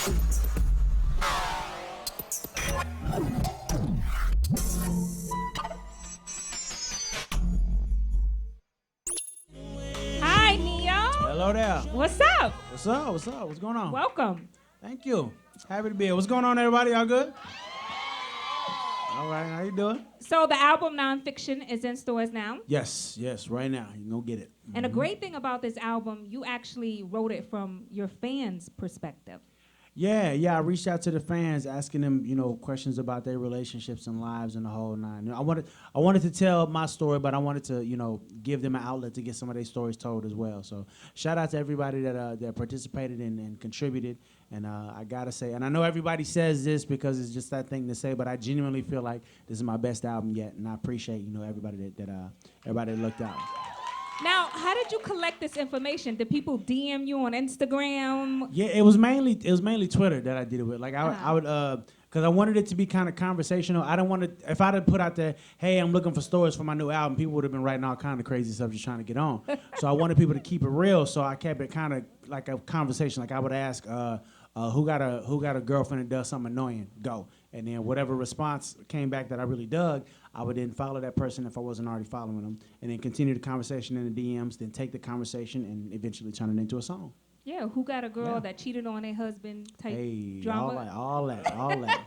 Hi, NeYo. Hello there. What's up? What's up? What's up? What's going on? Welcome. Thank you. Happy to be here. What's going on, everybody? Y'all good? All right. How you doing? So the album Nonfiction is in stores now. Yes. Right now. You can go get it. And a great thing about this album, you actually wrote it from your fans' perspective. Yeah. I reached out to the fans, asking them, questions about their relationships and lives and the whole nine. I wanted to tell my story, but I wanted to, give them an outlet to get some of their stories told as well. So shout out to everybody that participated and contributed. And I gotta say, and I know everybody says this because it's just that thing to say, but I genuinely feel like this is my best album yet, and I appreciate everybody that looked out. Now, how did you collect this information? Did people DM you on Instagram? Yeah, it was mainly Twitter that I did it with. Like I would because I wanted it to be kind of conversational. I don't want to, if I'd have put out there, hey, I'm looking for stories for my new album, people would have been writing all kind of crazy stuff just trying to get on. So I wanted people to keep it real, so I kept it kind of like a conversation. Like I would ask, who got a girlfriend that does something annoying? Go. And then whatever response came back that I really dug, I would then follow that person if I wasn't already following them, and then continue the conversation in the DMs, then take the conversation and eventually turn it into a song. Yeah, who got a girl that cheated on their husband type drama? All that.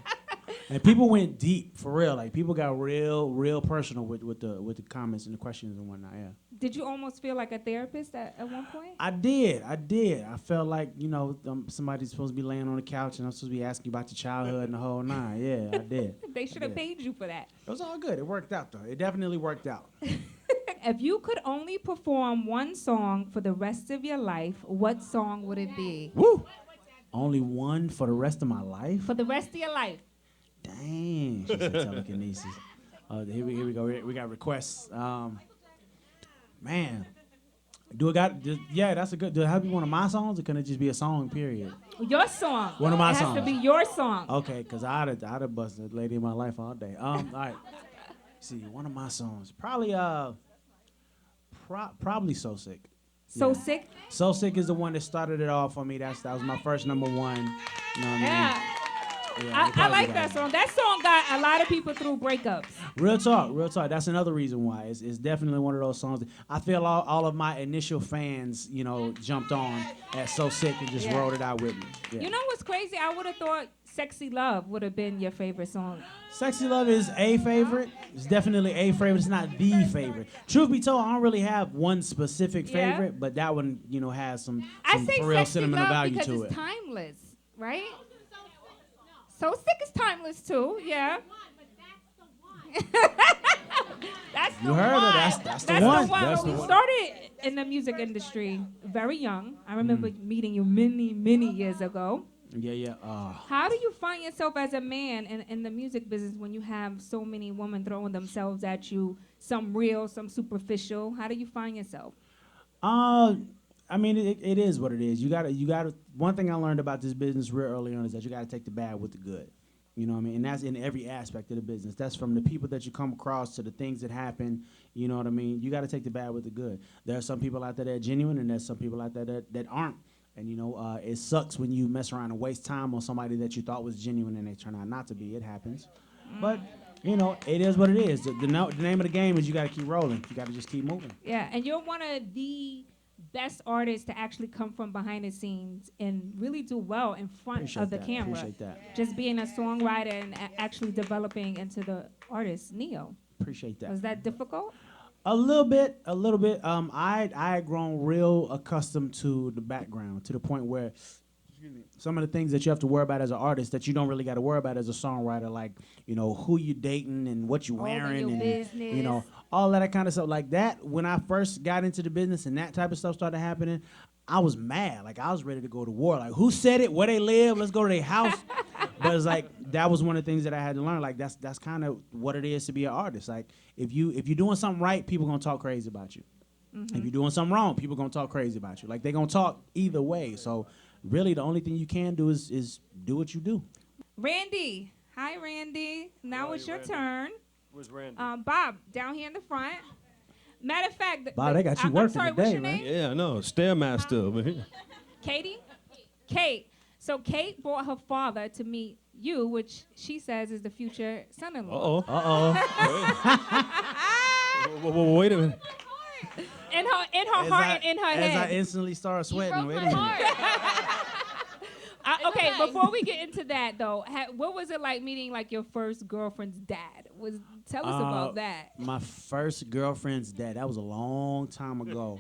And people went deep, for real. Like, people got real personal with the comments and the questions and whatnot, yeah. Did you almost feel like a therapist at one point? I did. I felt like, somebody's supposed to be laying on the couch and I'm supposed to be asking about your childhood and the whole nine. Yeah, I did. They should have paid you for that. It was all good. It worked out, though. It definitely worked out. If you could only perform one song for the rest of your life, what song would it be? Woo! Only one for the rest of my life? For the rest of your life. Dang, she said telekinesis. Here we go. We got requests. Man, that's a good. Do it have to be one of my songs, or can it just be a song? Period. Your song. One of my songs. It has to be your song. Okay, cause I'd have busted Lady in My Life all day. All right. See, one of my songs, probably So Sick. So Sick. So Sick is the one that started it all for me. That was my first number one. You know what I mean? Yeah, I like that song. That song got a lot of people through breakups. Real talk. That's another reason why. It's definitely one of those songs that I feel all of my initial fans, jumped on at So Sick and just rolled it out with me. Yeah. You know what's crazy? I would have thought Sexy Love would have been your favorite song. Sexy Love is a favorite. It's definitely a favorite. It's not the favorite. Truth be told, I don't really have one specific favorite, but that one, has some for real sentimental value to it. I say Sexy Love because it's timeless, right? So Sick is timeless too, yeah. That's the you heard one. her. That's the one. That's the we one. started in the music industry very young. I remember meeting you many years ago. Yeah. How do you find yourself as a man in the music business when you have so many women throwing themselves at you, some real, some superficial? How do you find yourself? I mean, it is what it is. You gotta. One thing I learned about this business real early on is that you gotta take the bad with the good. You know what I mean? And that's in every aspect of the business. That's from the people that you come across to the things that happen. You know what I mean? You gotta take the bad with the good. There are some people out there that are genuine, and there's some people out there that aren't. And it sucks when you mess around and waste time on somebody that you thought was genuine and they turn out not to be. It happens. But it is what it is. The name of the game is you gotta keep rolling. You gotta just keep moving. Yeah, and you're one of the best artists to actually come from behind the scenes and really do well in front of the camera. Appreciate that. Just being a songwriter and actually developing into the artist, NeYo. Appreciate that. Was that difficult? A little bit. I had grown real accustomed to the background to the point where some of the things that you have to worry about as an artist that you don't really got to worry about as a songwriter, like, who you dating and what you wearing and, business. All that kind of stuff like that. When I first got into the business and that type of stuff started happening, I was mad. Like, I was ready to go to war. Like, who said it? Where they live? Let's go to their house. But it's like, that was one of the things that I had to learn. Like, that's kind of what it is to be an artist. Like, if you're doing something right, people going to talk crazy about you. Mm-hmm. If you're doing something wrong, people going to talk crazy about you. Like, they're going to talk either way. So, really, the only thing you can do is do what you do. Randy. Hi, Randy. Now it's your turn. Where's Randy? Bob, down here in the front. Matter of fact, Bob, they got you working today, today, man. Yeah, I know. Stairmaster over here. Katie? Kate. So Kate brought her father to meet you, which she says is the future son-in-law. Wait a minute. In her heart and in her As I head. instantly start sweating. broke Wait a my minute. heart. Okay, okay. before we get into that though, what was it like meeting like your first girlfriend's dad? Tell us about that. My first girlfriend's dad. That was a long time ago.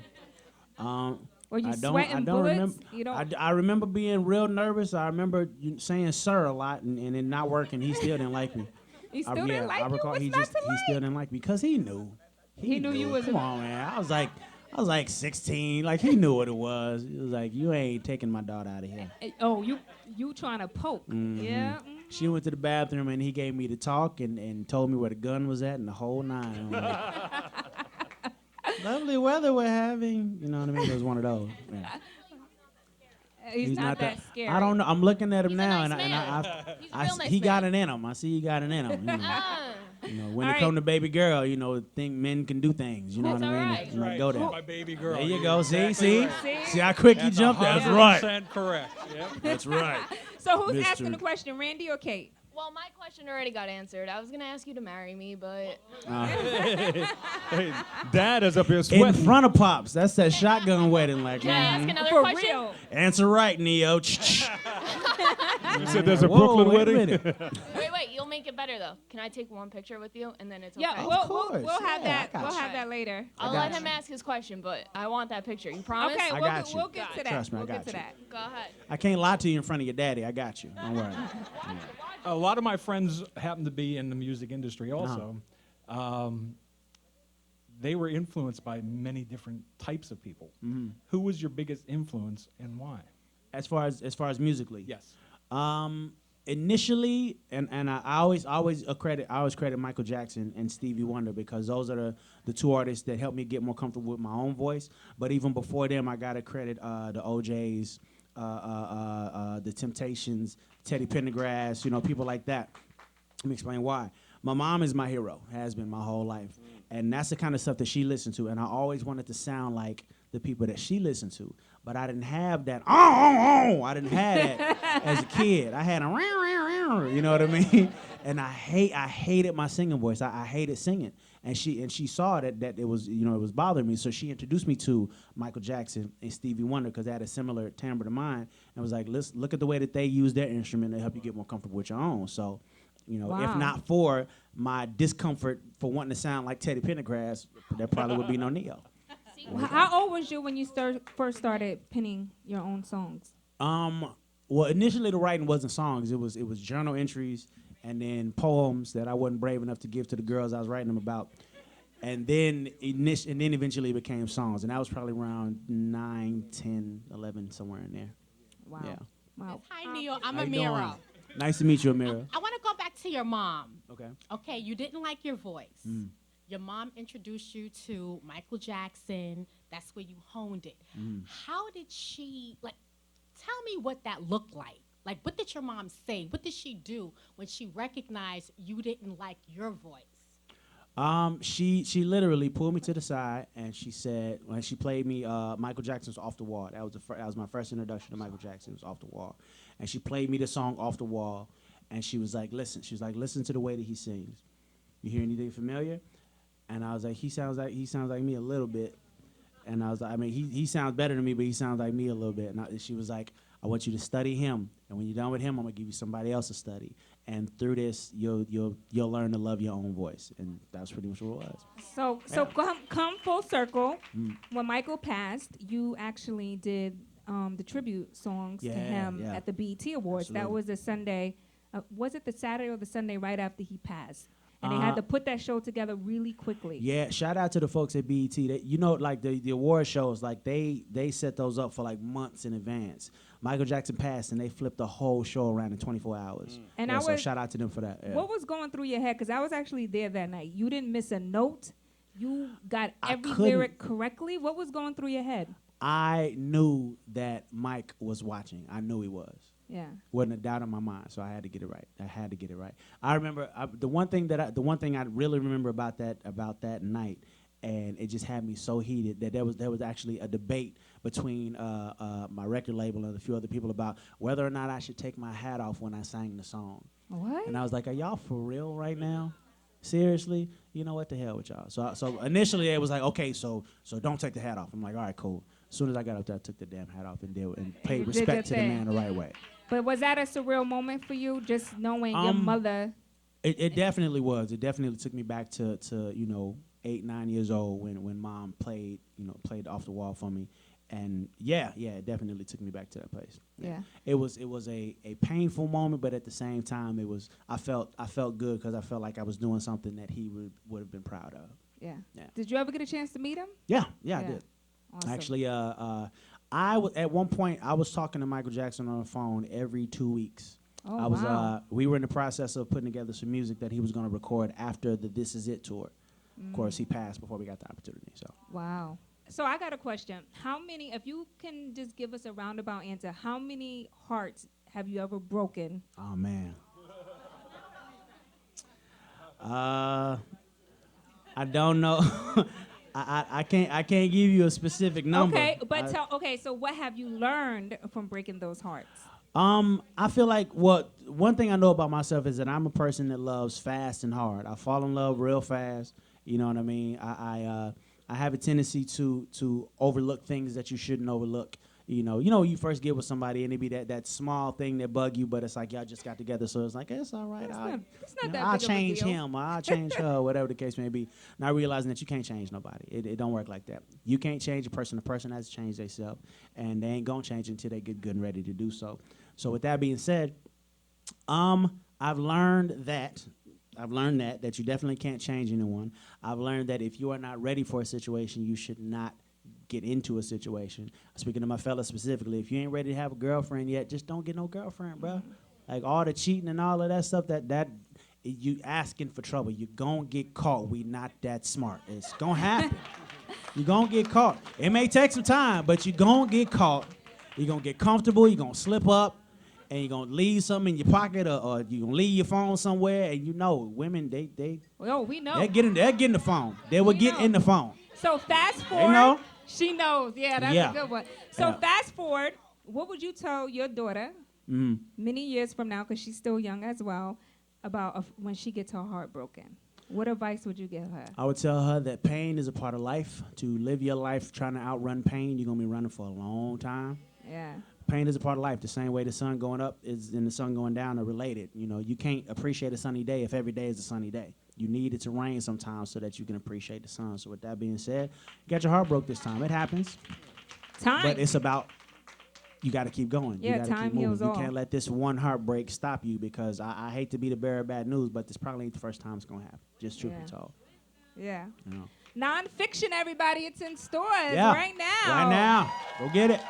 Were you I don't sweating bullets? remember. You don't. I remember being real nervous. I remember saying "sir" a lot and it not working. He still didn't like me. He still didn't like I recall you. What's not to he still didn't like me because he knew. He knew you was Come on, man. I was like 16. Like he knew what it was. He was like, you ain't taking my daughter out of here. Oh, you trying to poke? Mhm. Yeah. She went to the bathroom and he gave me the talk and told me where the gun was at and the whole nine. I'm like, lovely weather we're having. You know what I mean? It was one of those. Yeah. He's not that scary. I don't know. I'm looking at him He's a now, nice and man. He's a real nice he got man. it in him. I see he got it in him. You know, Ah. when All it come to baby girl, think men can do things. You know That's what I mean? all right. And like, go there. My baby girl. There you You're go. exactly See, right. see how quick you jumped. That's right. 100% correct. Yep. That's right. So who's Mr. asking the question, Randy or Kate? Well, my question already got answered. I was gonna ask you to marry me, but Hey, Dad is up here In sweating. front of pops. That's that shotgun wedding. Like, can I ask another For question? real. answer right, NeYo. You said there's a Whoa, Brooklyn wait a wedding. minute. Wait, you'll make it better though. Can I take one picture with you and then it's okay? Yeah, Of we'll course. have Yeah, that. I got We'll you. have that later. I'll got let you. him ask his question, but I want that picture. You promise? Okay, I got you. we'll get to that. Trust me, I we'll got get to you. that. Go ahead. I can't lie to you in front of your daddy. I got you. Don't worry. A lot of my friends happen to be in the music industry also. They were influenced by many different types of people. Mm-hmm. Who was your biggest influence and why? As far as musically, Yes. Initially, and I always credit Michael Jackson and Stevie Wonder because those are the two artists that helped me get more comfortable with my own voice. But even before them, I gotta credit the OJs, the Temptations, Teddy Pendergrass, people like that. Let me explain why. My mom is my hero, has been my whole life, and that's the kind of stuff that she listened to. And I always wanted to sound like the people that she listened to, but I didn't have that. I didn't have that as a kid. I had a, you know what I mean? And I hated my singing voice. I hated singing, and she saw that it was it was bothering me. So she introduced me to Michael Jackson and Stevie Wonder because they had a similar timbre to mine, and was like, let's look at the way that they use their instrument to help you get more comfortable with your own. So. Wow. If not for my discomfort for wanting to sound like Teddy Pendergrass, there probably would be no NeYo. How old was you when you first started penning your own songs? Well, initially the writing wasn't songs; it was journal entries and then poems that I wasn't brave enough to give to the girls I was writing them about, and then eventually it became songs, and that was probably around 9, 10, 11, somewhere in there. Wow. Yeah. Wow. Hi, NeYo. I'm How you Amira. doing? Nice to meet you, Amira. I want to go back to your mom. Okay. Okay, you didn't like your voice. Your mom introduced you to Michael Jackson. That's where you honed it. How did she, tell me what that looked like. Like, what did your mom say? What did she do when she recognized you didn't like your voice? She literally pulled me to the side and she said when she played me Michael Jackson's "Off the Wall." That was my first introduction to Michael Jackson. It was "Off the Wall," and she played me the song "Off the Wall," and she was like, "Listen," listen to the way that he sings. You hear anything familiar? And I was like, he sounds like me a little bit. And I was like, I mean, he sounds better than me, but he sounds like me a little bit. And she was like, I want you to study him, and when you're done with him, I'm gonna give you somebody else to study. And through this, you'll learn to love your own voice, and that's pretty much what it was. So come full circle. When Michael passed, you actually did the tribute songs to him at the BET Awards. Absolutely. That was the Sunday. Was it the Saturday or the Sunday right after he passed? And they had to put that show together really quickly. Yeah, shout out to the folks at BET. The award shows, they set those up for months in advance. Michael Jackson passed, and they flipped the whole show around in 24 hours. And so shout out to them for that. Yeah. What was going through your head? Because I was actually there that night. You didn't miss a note. You got every lyric correctly. What was going through your head? I knew that Mike was watching. I knew he was. Yeah. Wasn't a doubt in my mind, so I had to get it right. I remember the one thing I really remember about that night and it just had me so heated that there was actually a debate between my record label and a few other people about whether or not I should take my hat off when I sang the song. What? And I was like, are y'all for real right now? Seriously? You know what, the hell with y'all. So initially it was like, okay, so don't take the hat off. I'm like, all right, cool. As soon as I got up there, I took the damn hat off and paid you did respect your to the thing. man the right way. But was that a surreal moment for you, just knowing your mother? It definitely was. It definitely took me back to 8, 9 years old when mom played off the wall for me. And yeah, it definitely took me back to that place. Yeah. It was a painful moment, but at the same time, I felt good because I felt like I was doing something that he would have been proud of. Yeah. Yeah. Did you ever get a chance to meet him? Yeah, I did. Awesome. Actually, at one point I was talking to Michael Jackson on the phone every 2 weeks. Oh, wow. We were in the process of putting together some music that he was going to record after the This Is It tour. Of course, he passed before we got the opportunity. So. Wow. So I got a question. How many, if you can just give us a roundabout answer, how many hearts have you ever broken? Oh man. I don't know. I can't give you a specific number. Okay, but so what have you learned from breaking those hearts? I feel like one thing I know about myself is that I'm a person that loves fast and hard. I fall in love real fast. You know what I mean? I have a tendency to overlook things that you shouldn't overlook. You know, you first get with somebody and it be that small thing that bug you, but it's like y'all just got together, so it's like it's all right. It's not that I'll big of a change deal. him, or I'll change her, whatever the case may be. Not realizing that you can't change nobody. It don't work like that. You can't change a person. The person has to change themselves, and they ain't gonna change until they get good and ready to do so. So with that being said, I've learned that you definitely can't change anyone. I've learned that if you are not ready for a situation, you should not get into a situation. Speaking to my fellas specifically, if you ain't ready to have a girlfriend yet, just don't get no girlfriend, bro. Like all the cheating and all of that stuff, that you asking for trouble. You're gonna get caught. We not that smart. It's gonna happen. You're gonna get caught. It may take some time, but you're gonna get caught. You're gonna get comfortable. You're gonna slip up. And you're going to leave something in your pocket or you're going to leave your phone somewhere. And women, We know. they're getting the phone. They will get in the phone. So fast forward. know? She knows. Yeah, that's Yeah. a good one. So Yeah. fast forward, what would you tell your daughter many years from now, because she's still young as well, about when she gets her heart broken? What advice would you give her? I would tell her that pain is a part of life. To live your life trying to outrun pain, you're going to be running for a long time. Yeah. Pain is a part of life. The same way the sun going up and the sun going down are related. You can't appreciate a sunny day if every day is a sunny day. You need it to rain sometimes so that you can appreciate the sun. So with that being said, you got your heart broke this time. It happens. Time. But it's about, you got to keep going. Yeah, you got to time keep moving. heals You all. can't let this one heartbreak stop you because I hate to be the bearer of bad news, but this probably ain't the first time it's going to happen. Just truth be told. Yeah. You know. Nonfiction, everybody. It's in stores Yeah. right now. Right now. Go get it.